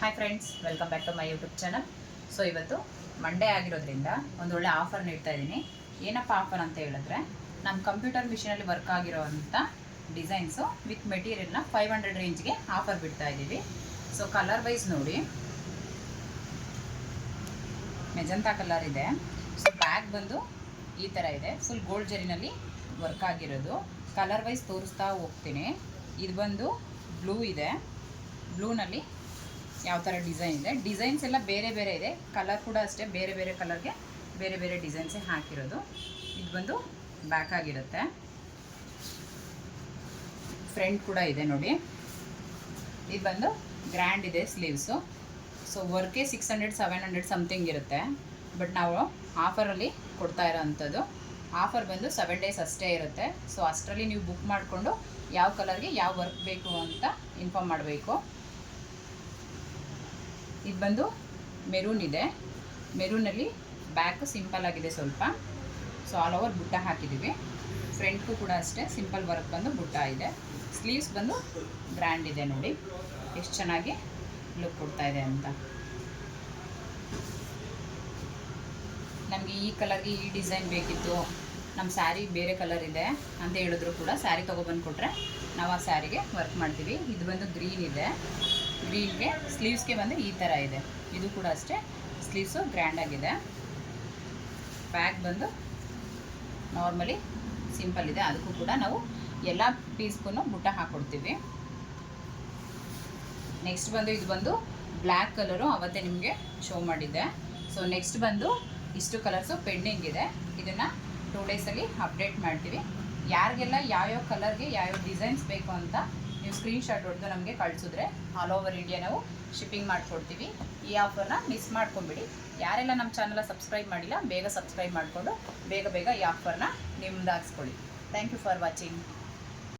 Hi friends, welcome back to my YouTube channel. So ಇವತ್ತು Monday ಆಗಿರೋದ್ರಿಂದ ಒಂದು ಒಳ್ಳೆ ಆಫರ್ ನೀಡ್ತಾ ಇದ್ದೀನಿ. ಏನಪ್ಪ ಆಫರ್ ಅಂತ ಹೇಳಿದ್ರೆ, ನಮ್ಮ ಕಂಪ್ಯೂಟರ್ ಮಿಷಿನಲ್ಲಿ ವರ್ಕ್ ಆಗಿರೋವಂಥ ಡಿಸೈನ್ಸು ವಿತ್ ಮೆಟೀರಿಯಲ್ನ 500 ರೇಂಜ್ಗೆ ಆಫರ್ ಬಿಡ್ತಾ ಇದ್ದೀವಿ. ಸೊ ಕಲರ್ ವೈಸ್ ನೋಡಿ, ಮೆಜಂತಾ ಕಲರ್ ಇದೆ. ಸೊ ಬ್ಯಾಗ್ ಬಂದು ಈ ಥರ ಇದೆ, ಫುಲ್ ಗೋಲ್ಡ್ ಜರಿನಲ್ಲಿ ವರ್ಕ್ ಆಗಿರೋದು. ಕಲರ್ ವೈಸ್ ತೋರಿಸ್ತಾ ಹೋಗ್ತೀನಿ. ಇದು ಬಂದು ಬ್ಲೂ ಇದೆ, ಬ್ಲೂನಲ್ಲಿ ಯಾವ ಥರ ಡಿಸೈನ್ ಇದೆ. ಡಿಸೈನ್ಸ್ ಎಲ್ಲ ಬೇರೆ ಬೇರೆ ಇದೆ, ಕಲರ್ ಕೂಡ ಅಷ್ಟೇ ಬೇರೆ ಬೇರೆ ಕಲರ್ಗೆ ಬೇರೆ ಬೇರೆ ಡಿಸೈನ್ಸೇ ಹಾಕಿರೋದು. ಇದು ಬಂದು ಬ್ಯಾಕ್ ಆಗಿರುತ್ತೆ, ಫ್ರಂಟ್ ಕೂಡ ಇದೆ ನೋಡಿ. ಇದು ಬಂದು ಗ್ರ್ಯಾಂಡ್ ಇದೆ ಸ್ಲೀವ್ಸು. ಸೊ ವರ್ಕೆ 600-700 ಸಮಥಿಂಗ್ ಇರುತ್ತೆ, ಬಟ್ ನಾವು ಆಫರಲ್ಲಿ ಕೊಡ್ತಾ ಇರೋ ಅಂಥದ್ದು. ಆಫರ್ ಬಂದು 7 ಡೇಸ್ ಅಷ್ಟೇ ಇರುತ್ತೆ. ಸೊ ಅಷ್ಟರಲ್ಲಿ ನೀವು ಬುಕ್ ಮಾಡಿಕೊಂಡು ಯಾವ ಕಲರ್ಗೆ ಯಾವ ವರ್ಕ್ ಬೇಕು ಅಂತ ಇನ್ಫಾರ್ಮ್ ಮಾಡಬೇಕು. ಇದು ಬಂದು ಮೆರೂನ್ ಇದೆ, ಮೆರೂನಲ್ಲಿ ಬ್ಯಾಕ್ ಸಿಂಪಲ್ ಆಗಿದೆ ಸ್ವಲ್ಪ. ಸೊ ಆಲ್ ಓವರ್ ಬುಟ್ಟ ಹಾಕಿದ್ದೀವಿ. ಫ್ರಂಟ್ಗೂ ಕೂಡ ಅಷ್ಟೇ ಸಿಂಪಲ್ ವರ್ಕ್ ಬಂದು ಬುಟ್ಟ ಇದೆ. ಸ್ಲೀವ್ಸ್ ಬಂದು ಗ್ರ್ಯಾಂಡ್ ಇದೆ ನೋಡಿ, ಎಷ್ಟು ಚೆನ್ನಾಗಿ ಲುಕ್ ಕೊಡ್ತಾ ಇದೆ ಅಂತ. ನಮಗೆ ಈ ಕಲರ್ಗೆ ಈ ಡಿಸೈನ್ ಬೇಕಿತ್ತು, ನಮ್ಮ ಸ್ಯಾರಿ ಬೇರೆ ಕಲರ್ ಇದೆ ಅಂತ ಹೇಳಿದ್ರು ಕೂಡ ಸ್ಯಾರಿ ತೊಗೊಬಂದು ಕೊಟ್ಟರೆ ನಾವು ಆ ಸ್ಯಾರಿಗೆ ವರ್ಕ್ ಮಾಡ್ತೀವಿ. ಇದು ಬಂದು ಗ್ರೀನ್ ಇದೆ, ಗ್ರೀನ್ಗೆ ಸ್ಲೀವ್ಸ್ಗೆ ಬಂದು ಈ ಥರ ಇದೆ. ಇದು ಕೂಡ ಅಷ್ಟೇ ಸ್ಲೀವ್ಸು ಗ್ರ್ಯಾಂಡ್ ಆಗಿದೆ. ಬ್ಯಾಗ್ ಬಂದು ನಾರ್ಮಲಿ ಸಿಂಪಲ್ ಇದೆ, ಅದಕ್ಕೂ ಕೂಡ ನಾವು ಎಲ್ಲ ಪೀಸ್ಗೂ ಬುಟ್ಟ ಹಾಕ್ಕೊಡ್ತೀವಿ. ನೆಕ್ಸ್ಟ್ ಬಂದು ಇದು ಬಂದು ಬ್ಲ್ಯಾಕ್ ಕಲರು, ಅವತ್ತೇ ನಿಮಗೆ ಶೋ ಮಾಡಿದ್ದೆ. ಸೊ ನೆಕ್ಸ್ಟ್ ಬಂದು ಇಷ್ಟು ಕಲರ್ಸು ಪೆಂಡಿಂಗ್ ಇದೆ, ಇದನ್ನು 2 ಡೇಸಲ್ಲಿ ಅಪ್ಡೇಟ್ ಮಾಡ್ತೀವಿ. ಯಾರಿಗೆಲ್ಲ ಯಾವ್ಯಾವ ಕಲರ್ಗೆ ಯಾವ್ಯಾವ ಡಿಸೈನ್ಸ್ ಬೇಕು ಅಂತ ನೀವು ಸ್ಕ್ರೀನ್ಶಾಟ್ ಹೊಡೆದು ನಮಗೆ ಕಳಿಸಿದ್ರೆ ಆಲ್ ಓವರ್ ಇಂಡಿಯಾ ನಾವು ಶಿಪ್ಪಿಂಗ್ ಮಾಡಿಕೊಡ್ತೀವಿ. ಈ ಆಫರ್ನ ಮಿಸ್ ಮಾಡ್ಕೊಂಬಿಡಿ. ಯಾರೆಲ್ಲ ನಮ್ಮ ಚಾನಲ್ ಸಬ್ಸ್ಕ್ರೈಬ್ ಮಾಡಿಲ್ಲ, ಬೇಗ ಸಬ್ಸ್ಕ್ರೈಬ್ ಮಾಡಿಕೊಂಡು ಬೇಗ ಬೇಗ ಈ ಆಫರ್ನ ನಿಮ್ದು ಹಾಕ್ಸ್ಕೊಳ್ಳಿ. Thank you for watching.